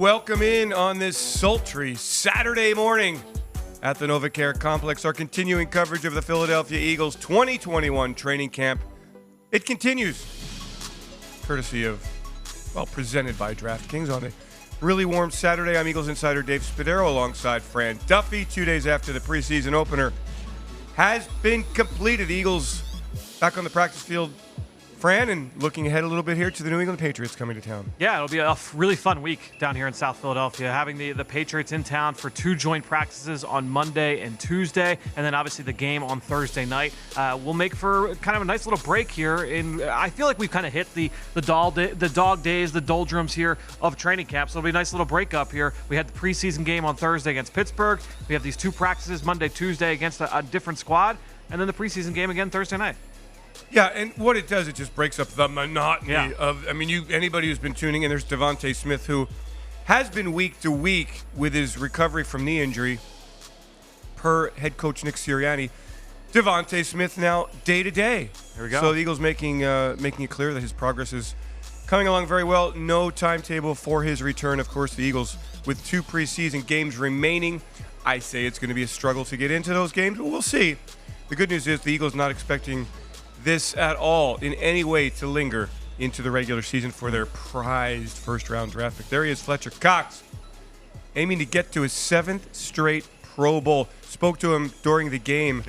welcome in on this sultry Saturday morning at the NovaCare Complex, our continuing coverage of the Philadelphia Eagles 2021 training camp. It continues, courtesy of, presented by DraftKings on a really warm Saturday. I'm Eagles insider Dave Spadaro alongside Fran Duffy. 2 days after the preseason opener has been completed, Eagles back on the practice field. Fran, and looking ahead a little bit here to the New England Patriots coming to town. Yeah, it'll be a really fun week down here in South Philadelphia, having the Patriots in town for 2 joint practices on Monday and Tuesday, and then obviously the game on Thursday night. We'll make for kind of a nice little break here. I feel like we've kind of hit the dog days, the doldrums here of training camp, so it'll be a nice little break up here. We had the preseason game on Thursday against Pittsburgh. We have these 2 practices Monday, Tuesday against a different squad, and then the preseason game again Thursday night. Yeah, and what it does, it just breaks up the monotony of, anybody who's been tuning in, there's Devontae Smith, who has been week to week with his recovery from knee injury, per head coach Nick Sirianni. Devontae Smith now day to day. There we go. So the Eagles making it clear that his progress is coming along very well. No timetable for his return. Of course, the Eagles with 2 preseason games remaining. I say it's going to be a struggle to get into those games, but we'll see. The good news is the Eagles not expecting this at all in any way to linger into the regular season for their prized first-round draft pick. There he is, Fletcher Cox, aiming to get to his 7th straight Pro Bowl. Spoke to him during the game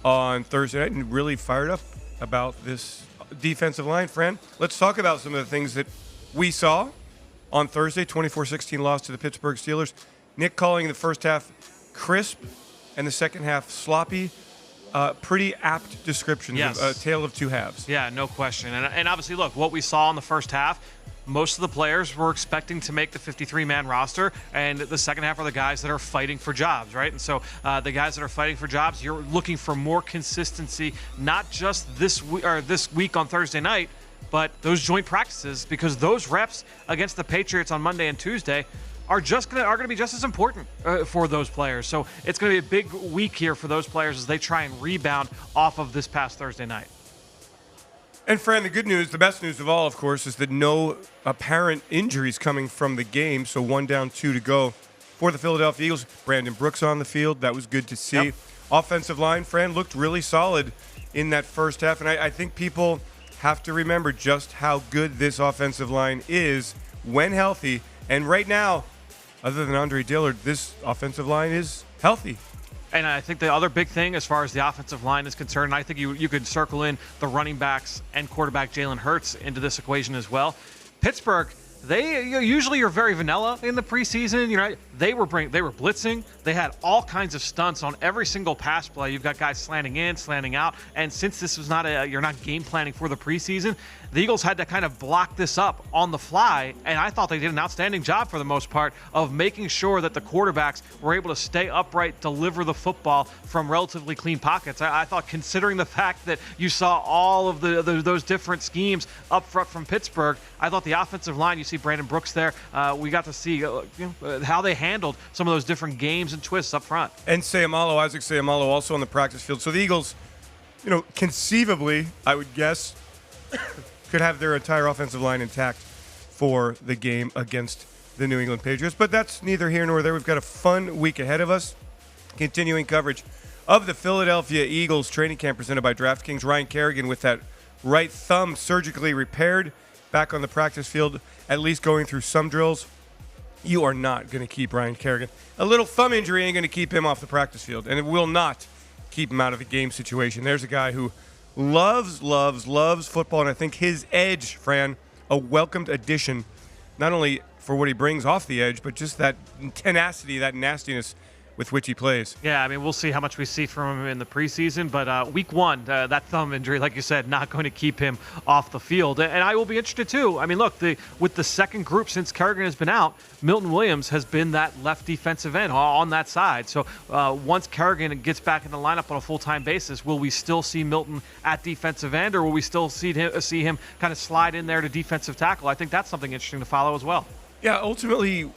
on Thursday night and really fired up about this defensive line. Fran, let's talk about some of the things that we saw on Thursday. 24-16 loss to the Pittsburgh Steelers. Nick calling the first half crisp and the second half sloppy. Pretty apt description of a tale of 2 halves. Yeah, no question. And obviously, look, what we saw in the first half, most of the players were expecting to make the 53-man roster, and the second half are the guys that are fighting for jobs, right? And so the guys that are fighting for jobs, you're looking for more consistency, not just this week on Thursday night, but those joint practices, because those reps against the Patriots on Monday and Tuesday are going to be just as important for those players. So it's going to be a big week here for those players as they try and rebound off of this past Thursday night. And Fran, the good news, the best news of all, of course, is that no apparent injuries coming from the game. So 1 down, 2 to go for the Philadelphia Eagles. Brandon Brooks on the field. That was good to see. Yep. Offensive line, Fran, looked really solid in that first half. And I think people have to remember just how good this offensive line is when healthy. And right now, other than Andre Dillard, this offensive line is healthy. And I think the other big thing as far as the offensive line is concerned, I think you could circle in the running backs and quarterback Jalen Hurts into this equation as well. Pittsburgh, they usually are very vanilla in the preseason. You know, they were blitzing. They had all kinds of stunts on every single pass play. You've got guys slanting in, slanting out. And since this was you're not game planning for the preseason, the Eagles had to kind of block this up on the fly. And I thought they did an outstanding job for the most part of making sure that the quarterbacks were able to stay upright, deliver the football from relatively clean pockets. I thought, considering the fact that you saw all of those different schemes up front from Pittsburgh, I thought the offensive line, you see Brandon Brooks there, we got to see how they handled some of those different games and twists up front. And Isaac Seumalo also on the practice field. So the Eagles, conceivably, I would guess, could have their entire offensive line intact for the game against the New England Patriots. But that's neither here nor there. We've got a fun week ahead of us. Continuing coverage of the Philadelphia Eagles training camp presented by DraftKings. Ryan Kerrigan with that right thumb surgically repaired, back on the practice field, at least going through some drills. You are not going to keep Ryan Kerrigan. A little thumb injury ain't going to keep him off the practice field, and it will not keep him out of a game situation. There's a guy who loves football, and I think his edge, Fran, a welcomed addition, not only for what he brings off the edge, but just that tenacity, that nastiness with which he plays. Yeah, I mean, we'll see how much we see from him in the preseason, but week 1, that thumb injury, like you said, not going to keep him off the field. And I will be interested, too. I mean, look, with the second group since Kerrigan has been out, Milton Williams has been that left defensive end on that side. So once Kerrigan gets back in the lineup on a full-time basis, will we still see Milton at defensive end, or will we still see him kind of slide in there to defensive tackle? I think that's something interesting to follow as well. Yeah, ultimately,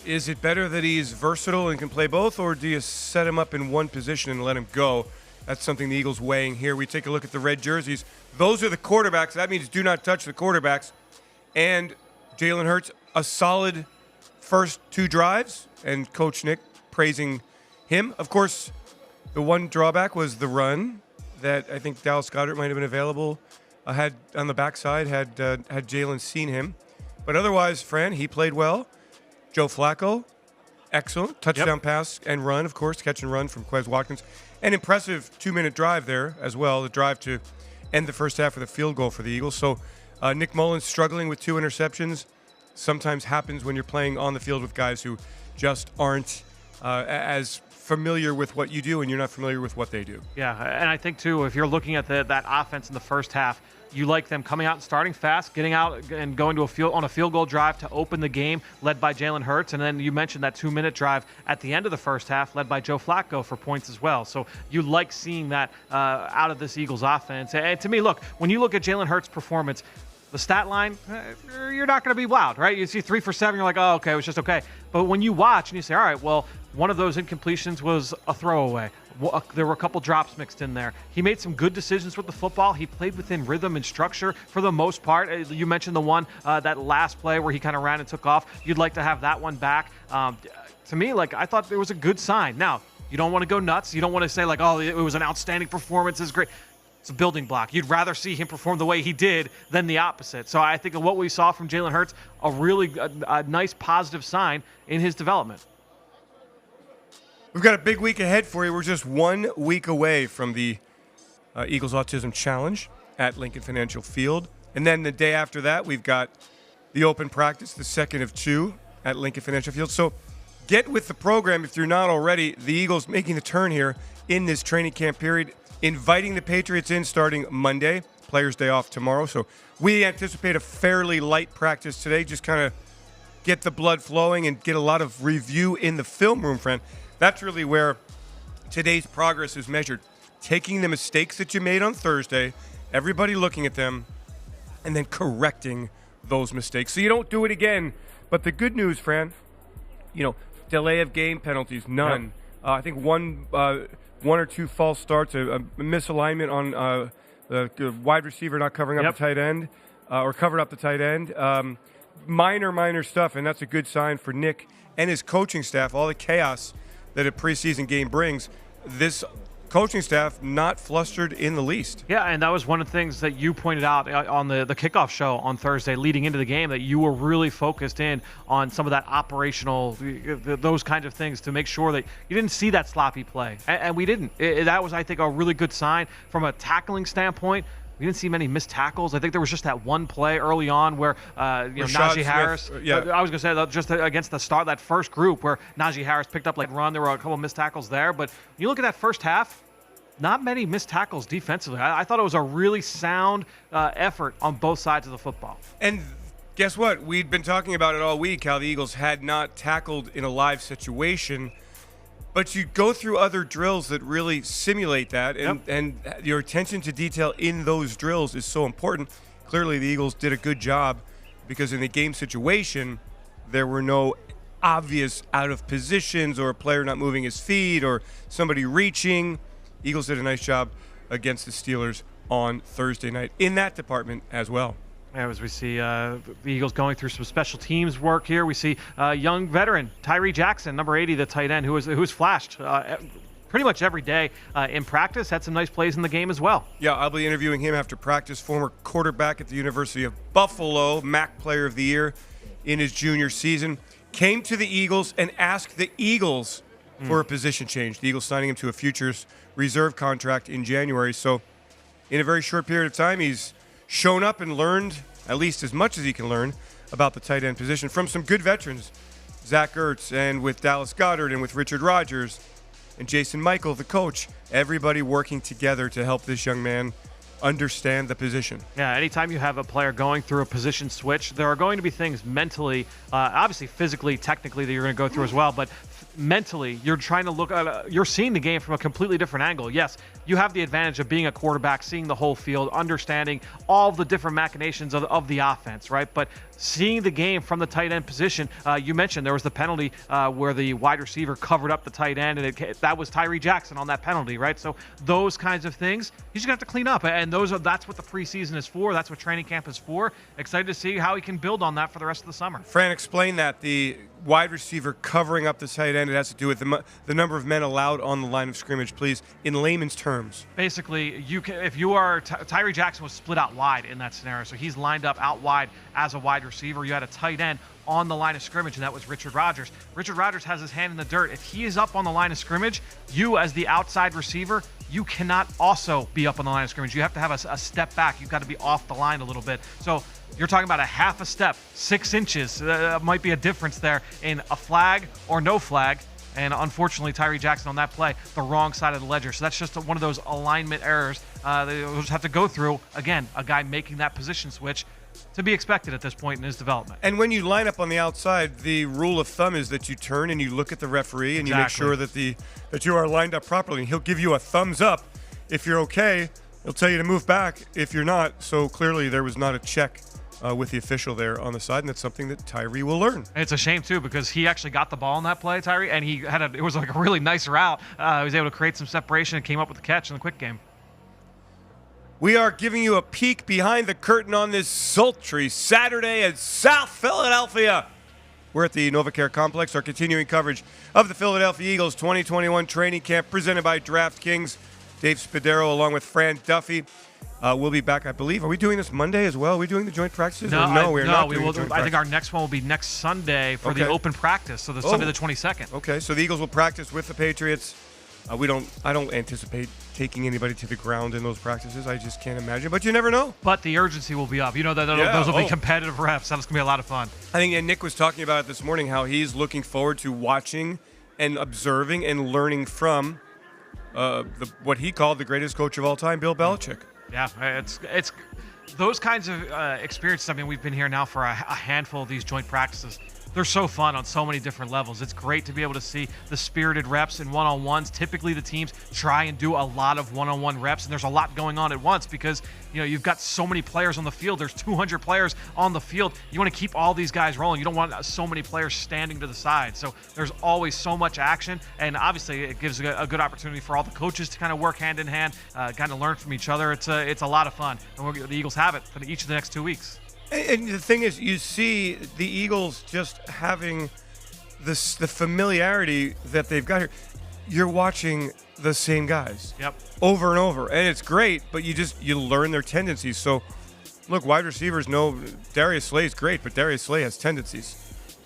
is it better that he's versatile and can play both, or do you set him up in one position and let him go? That's something the Eagles weighing here. We take a look at the red jerseys. Those are the quarterbacks. That means do not touch the quarterbacks. And Jalen Hurts, a solid first 2 drives, and Coach Nick praising him. Of course, the one drawback was the run that I think Dallas Goedert might have been available. Had on the backside, had Jalen seen him. But otherwise, Fran, he played well. Joe Flacco, excellent. Touchdown pass and run, of course, catch and run from Quez Watkins. An impressive 2-minute drive there as well, the drive to end the first half with a field goal for the Eagles. So Nick Mullins struggling with 2 interceptions. Sometimes happens when you're playing on the field with guys who just aren't as familiar with what you do, and you're not familiar with what they do. Yeah, and I think, too, if you're looking at that offense in the first half, you like them coming out and starting fast, getting out and going to a field goal drive to open the game, led by Jalen Hurts. And then you mentioned that 2-minute drive at the end of the first half, led by Joe Flacco for points as well. So you like seeing that out of this Eagles offense. And to me, look, when you look at Jalen Hurts' performance, the stat line, you're not going to be wowed, right? You see 3 for 7, you're like, oh, okay, it was just okay. But when you watch and you say, all right, well, one of those incompletions was a throwaway. There were a couple drops mixed in there. He made some good decisions with the football. He played within rhythm and structure for the most part. You mentioned the one, that last play where he kind of ran and took off. You'd like to have that one back. To me, like, I thought it was a good sign. Now, you don't want to go nuts. You don't want to say, like, oh, it was an outstanding performance. It's great. It's a building block. You'd rather see him perform the way he did than the opposite. So I think of what we saw from Jalen Hurts, a really nice positive sign in his development. We've got a big week ahead for you. We're just 1 week away from the Eagles Autism Challenge at Lincoln Financial Field. And then the day after that, we've got the open practice, the second of 2 at Lincoln Financial Field. So get with the program if you're not already. The Eagles making the turn here in this training camp period, inviting the Patriots in starting Monday, Players' Day off tomorrow. So we anticipate a fairly light practice today, just kind of get the blood flowing and get a lot of review in the film room, friend. That's really where today's progress is measured. Taking the mistakes that you made on Thursday, everybody looking at them, and then correcting those mistakes so you don't do it again. But the good news, Fran, delay of game penalties, none. Yep. I think one or 2 false starts, a misalignment on the wide receiver not covering up the tight end, or covered up the tight end. Minor stuff, and that's a good sign for Nick and his coaching staff. All the chaos that a preseason game brings, this coaching staff not flustered in the least. Yeah, and that was one of the things that you pointed out on the kickoff show on Thursday leading into the game, that you were really focused in on some of that operational, those kinds of things to make sure that you didn't see that sloppy play. And we didn't. That was, I think, a really good sign from a tackling standpoint. We didn't see many missed tackles. I think there was just that one play early on where Najee Harris. I was going to say that just against the start, that first group where Najee Harris picked up run. There were a couple of missed tackles there. But you look at that first half, not many missed tackles defensively. I thought it was a really sound effort on both sides of the football. And guess what? We'd been talking about it all week, how the Eagles had not tackled in a live situation. But you go through other drills that really simulate that, and your attention to detail in those drills is so important. Clearly, the Eagles did a good job because in the game situation, there were no obvious out of positions or a player not moving his feet or somebody reaching. Eagles did a nice job against the Steelers on Thursday night in that department as well. As we see the Eagles going through some special teams work here, we see young veteran Tyree Jackson, number 80, the tight end, who's flashed pretty much every day in practice. Had some nice plays in the game as well. Yeah, I'll be interviewing him after practice. Former quarterback at the University of Buffalo, MAC Player of the Year in his junior season. Came to the Eagles and asked the Eagles for a position change. The Eagles signing him to a futures reserve contract in January. So in a very short period of time, he's shown up and learned at least as much as he can learn about the tight end position from some good veterans. Zach Ertz, and with Dallas Goedert, and with Richard Rodgers, and Jason Michael, the coach. Everybody working together to help this young man understand the position. Yeah, anytime you have a player going through a position switch, there are going to be things mentally, obviously physically, technically, that you're going to go through as well, but mentally, you're trying to look at, you're seeing the game from a completely different angle. Yes, you have the advantage of being a quarterback, seeing the whole field, understanding all the different machinations of the offense, right? But seeing the game from the tight end position, you mentioned there was the penalty where the wide receiver covered up the tight end, and that was Tyree Jackson on that penalty, right? So those kinds of things, he's just going to have to clean up, and that's what the preseason is for. That's what training camp is for. Excited to see how he can build on that for the rest of the summer. Fran, explain that. The wide receiver covering up the tight end. It has to do with the number of men allowed on the line of scrimmage, please, in layman's terms. Basically, if you are Tyree Jackson was split out wide in that scenario, so he's lined up out wide as a wide receiver. You had a tight end on the line of scrimmage, and that was Richard Rodgers. Richard Rodgers has his hand in the dirt. If he is up on the line of scrimmage, you as the outside receiver, you cannot also be up on the line of scrimmage. You have to have a step back. You've got to be off the line a little bit. So you're talking about a half a step, 6 inches. Might be a difference there in a flag or no flag. And unfortunately, Tyree Jackson on that play, the wrong side of the ledger. So that's just one of those alignment errors they just have to go through. Again, a guy making that position switch to be expected at this point in his development. And when you line up on the outside, the rule of thumb is that you turn and you look at the referee and you make sure that that you are lined up properly. And he'll give you a thumbs up if you're okay. He'll tell you to move back if you're not. So clearly there was not a check with the official there on the side, and that's something that Tyree will learn. And it's a shame too, because he actually got the ball on that play, Tyree, and it was like a really nice route. He was able to create some separation and came up with the catch in the quick game. We are giving you a peek behind the curtain on this sultry Saturday in South Philadelphia. We're at the NovaCare Complex, our continuing coverage of the Philadelphia Eagles 2021 training camp presented by DraftKings. Dave Spadaro along with Fran Duffy. We'll be back, I believe. Are we doing this Monday as well? Are we doing the joint practices? No, we're not doing joint I think our next one will be next Sunday for the open practice, so Sunday the 22nd. Okay, so the Eagles will practice with the Patriots. I don't anticipate taking anybody to the ground in those practices. I just can't imagine, but you never know. But the urgency will be up. You know, those will be competitive reps. That's going to be a lot of fun. I think, and Nick was talking about it this morning, how he's looking forward to watching and observing and learning from what he called the greatest coach of all time, Bill Belichick. Yeah, it's those kinds of experiences. I mean, we've been here now for a handful of these joint practices. They're so fun on so many different levels. It's great to be able to see the spirited reps and one-on-ones. Typically, the teams try and do a lot of one-on-one reps, and there's a lot going on at once because, you know, you've got so many players on the field. There's 200 players on the field. You want to keep all these guys rolling. You don't want so many players standing to the side. So there's always so much action, and obviously it gives a good opportunity for all the coaches to kind of work hand in hand, kind of learn from each other. It's a lot of fun, and the Eagles have it for each of the next 2 weeks. And the thing is, you see the Eagles just having the familiarity that they've got here. You're watching the same guys over and over, and it's great, but you learn their tendencies. So, look, wide receivers know Darius Slay's great, but Darius Slay has tendencies.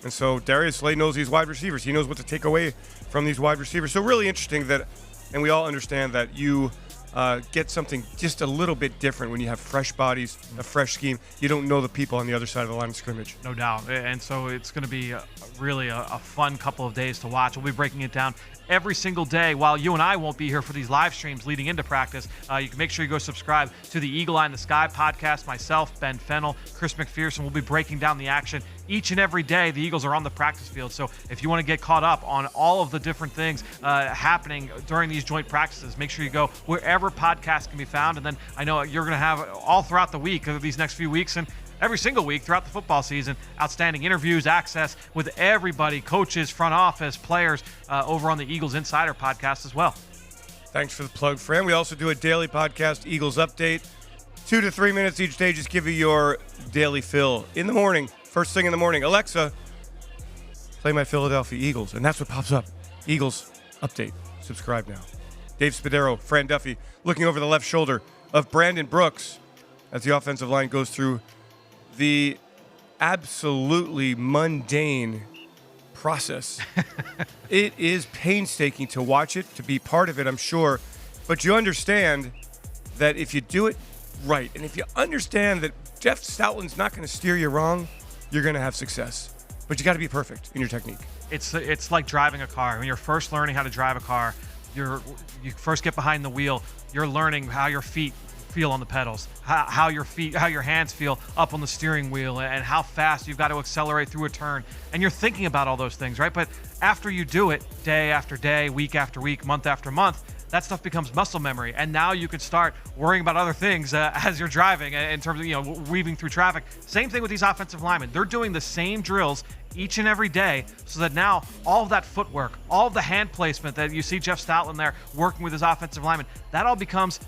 And so Darius Slay knows these wide receivers. He knows what to take away from these wide receivers. So really interesting that, and we all understand that you get something just a little bit different when you have fresh bodies, a fresh scheme. You don't know the people on the other side of the line of scrimmage. No doubt. And so it's going to be really a fun couple of days to watch. We'll be breaking it down every single day. While you and I won't be here for these live streams leading into practice, you can make sure you go subscribe to the Eagle Eye in the Sky podcast. Myself, Ben Fennell, Chris McPherson will be breaking down the action each and every day. The Eagles are on the practice field. So if you want to get caught up on all of the different things happening during these joint practices, make sure you go wherever podcasts can be found. And then I know you're going to have all throughout the week of these next few weeks and every single week throughout the football season, outstanding interviews, access with everybody, coaches, front office, players, over on the Eagles Insider podcast as well. Thanks for the plug, Fran. We also do a daily podcast, Eagles Update. 2 to 3 minutes each day. Just give you your daily fill in the morning, first thing in the morning. Alexa, play my Philadelphia Eagles. And that's what pops up. Eagles Update. Subscribe now. Dave Spadaro, Fran Duffy, looking over the left shoulder of Brandon Brooks as the offensive line goes through the absolutely mundane process. It is painstaking to watch it, to be part of it, I'm sure. But you understand that if you do it right, and if you understand that Jeff Stoutland's not going to steer you wrong, you're going to have success. But you got to be perfect in your technique. It's like driving a car. When you're first learning how to drive a car, you first get behind the wheel. You're learning how your feet feel on the pedals, how your hands feel up on the steering wheel, and how fast you've got to accelerate through a turn. And you're thinking about all those things, right? But after you do it day after day, week after week, month after month, that stuff becomes muscle memory. And now you can start worrying about other things as you're driving in terms of, weaving through traffic. Same thing with these offensive linemen. They're doing the same drills each and every day, so that now all of that footwork, all of the hand placement that you see Jeff Stoutland there working with his offensive linemen, that all becomes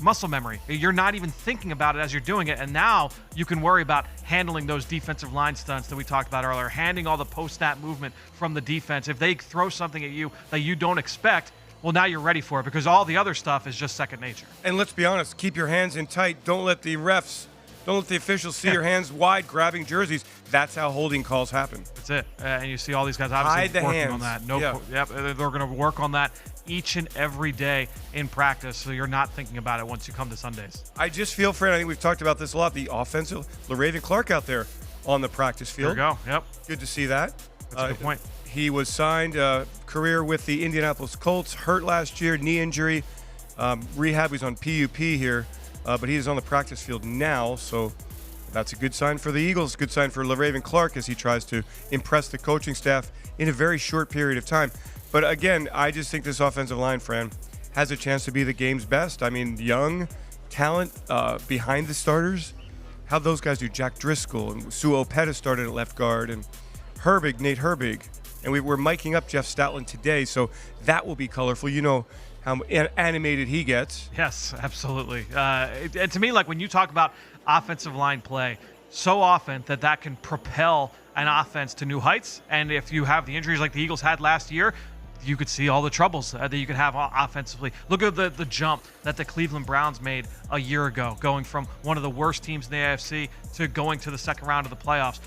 muscle memory. You're not even thinking about it as you're doing it, and now you can worry about handling those defensive line stunts that we talked about earlier, handling all the post-snap movement from the defense. If they throw something at you that you don't expect, well, now you're ready for it, because all the other stuff is just second nature. And let's be honest, keep your hands in tight. Don't let the officials see your hands wide grabbing jerseys. That's how holding calls happen. That's it. And you see all these guys obviously working on that. They're going to work on that each and every day in practice, so you're not thinking about it once you come to Sundays. I just feel, Fran, I think we've talked about this a lot, the offensive LaRaven Clark out there on the practice field. There you go. Yep. Good to see that. That's a good point. He was signed, career with the Indianapolis Colts, hurt last year, knee injury, rehab. He's on PUP here, but he is on the practice field now, so that's a good sign for the Eagles, good sign for LaRaven Clark as he tries to impress the coaching staff in a very short period of time. But again, I just think this offensive line, Fran, has a chance to be the game's best. I mean, young talent behind the starters. How'd those guys do? Jack Driscoll and Sue Opeta started at left guard, and Nate Herbig. And we're miking up Jeff Stoutland today, so that will be colorful. You know how animated he gets. Yes, absolutely. And to me, like when you talk about offensive line play, so often that can propel an offense to new heights. And if you have the injuries like the Eagles had last year, you could see all the troubles that you could have offensively. Look at the jump that the Cleveland Browns made a year ago, going from one of the worst teams in the AFC to going to the second round of the playoffs.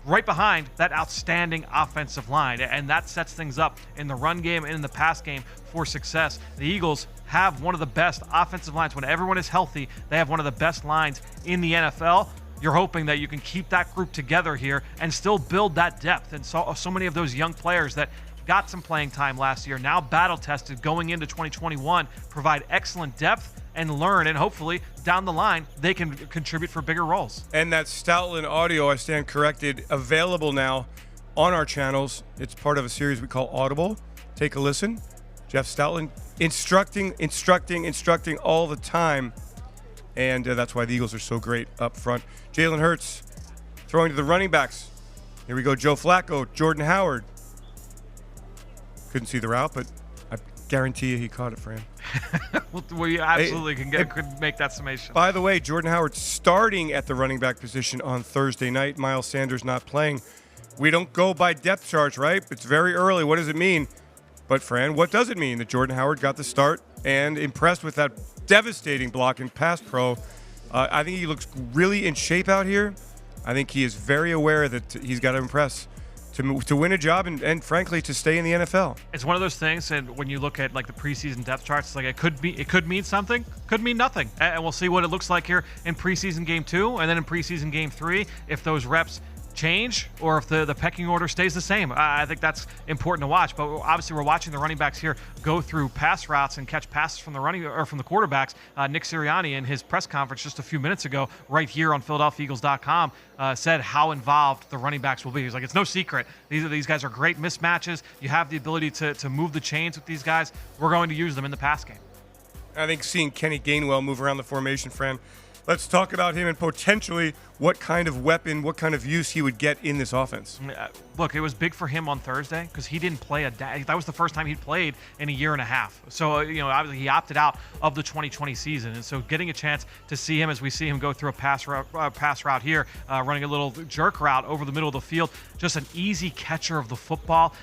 Right behind that outstanding offensive line, and that sets things up in the run game and in the pass game for success. The Eagles have one of the best offensive lines. When everyone is healthy, they have one of the best lines in the NFL. You're hoping that you can keep that group together here and still build that depth. And so many of those young players that got some playing time last year, now battle-tested going into 2021, provide excellent depth and learn, and hopefully down the line they can contribute for bigger roles. And that Stoutland audio, I stand corrected, available now on our channels. It's part of a series we call Audible. Take a listen. Jeff Stoutland instructing all the time, and that's why the Eagles are so great up front. Jalen Hurts throwing to the running backs. Here we go, Joe Flacco, Jordan Howard. Couldn't see the route, but I guarantee you he caught it, Fran. We absolutely could make that summation. By the way, Jordan Howard starting at the running back position on Thursday night. Miles Sanders not playing. We don't go by depth charts, right? It's very early. What does it mean? But, Fran, what does it mean that Jordan Howard got the start and impressed with that devastating block in pass pro? I think he looks really in shape out here. I think he is very aware that he's got to impress to win a job and frankly to stay in the NFL. It's one of those things, and when you look at like the preseason depth charts, like it could mean something, could mean nothing, and we'll see what it looks like here in preseason game 2 and then in preseason game 3 if those reps change or if the pecking order stays the same. I think that's important to watch. But obviously, we're watching the running backs here go through pass routes and catch passes from the quarterbacks. Nick Sirianni in his press conference just a few minutes ago, right here on PhiladelphiaEagles.com, said how involved the running backs will be. He's like, it's no secret. These guys are great mismatches. You have the ability to move the chains with these guys. We're going to use them in the pass game. I think seeing Kenny Gainwell move around the formation, Fran. Let's talk about him and potentially what kind of weapon, what kind of use he would get in this offense. Look, it was big for him on Thursday because he didn't play that was the first time he'd played in a year and a half. So, obviously he opted out of the 2020 season. And so getting a chance to see him as we see him go through a pass route here, running a little jerk route over the middle of the field, just an easy catcher of the football.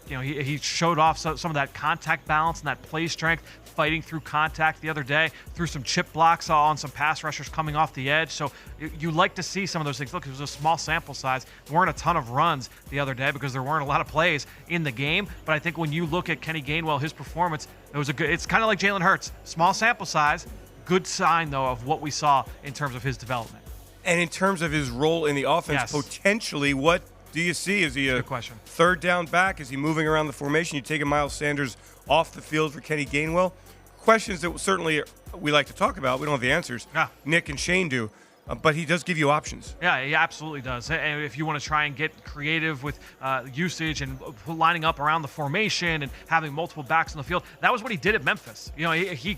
He showed off some of that contact balance and that play strength, fighting through contact the other day, threw some chip blocks on some pass rushers coming off the edge. So you like to see some of those things. Look, it was a small sample size. There weren't a ton of runs the other day because there weren't a lot of plays in the game. But I think when you look at Kenny Gainwell, his performance, it's kind of like Jalen Hurts. Small sample size, good sign, though, of what we saw in terms of his development. And in terms of his role in the offense, potentially, what do you see? Is he a third down back? Is he moving around the formation? You taking Miles Sanders off the field for Kenny Gainwell? Questions that certainly we like to talk about. We don't have the answers. Nick and Shane do. but he does give you options. Yeah, he absolutely does. And if you want to try and get creative with usage and lining up around the formation and having multiple backs on the field, that was what he did at Memphis. You know, he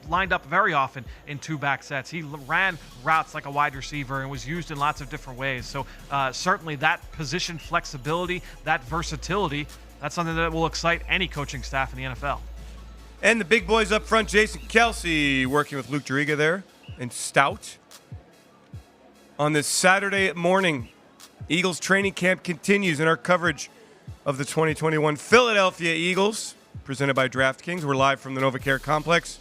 lined up very often in 2-back sets. He ran routes like a wide receiver and was used in lots of different ways. So certainly that position flexibility, that versatility, that's something that will excite any coaching staff in the NFL. And the big boys up front, Jason Kelsey working with Luke Juriga there and Stout. On this Saturday morning, Eagles training camp continues in our coverage of the 2021 Philadelphia Eagles, presented by DraftKings. We're live from the NovaCare Complex.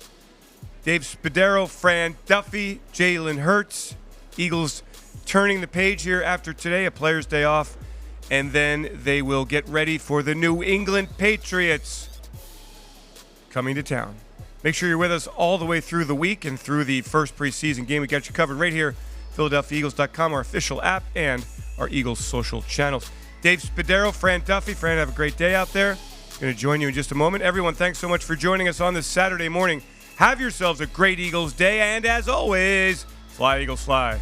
Dave Spadaro, Fran Duffy, Jalen Hurts. Eagles turning the page here after today, a player's day off, and then they will get ready for the New England Patriots coming to town. Make sure you're with us all the way through the week and through the first preseason game. We got you covered right here. PhiladelphiaEagles.com, our official app, and our Eagles social channels. Dave Spadaro, Fran Duffy. Fran, have a great day out there. Going to join you in just a moment. Everyone, thanks so much for joining us on this Saturday morning. Have yourselves a great Eagles day, and as always, fly, Eagles, fly.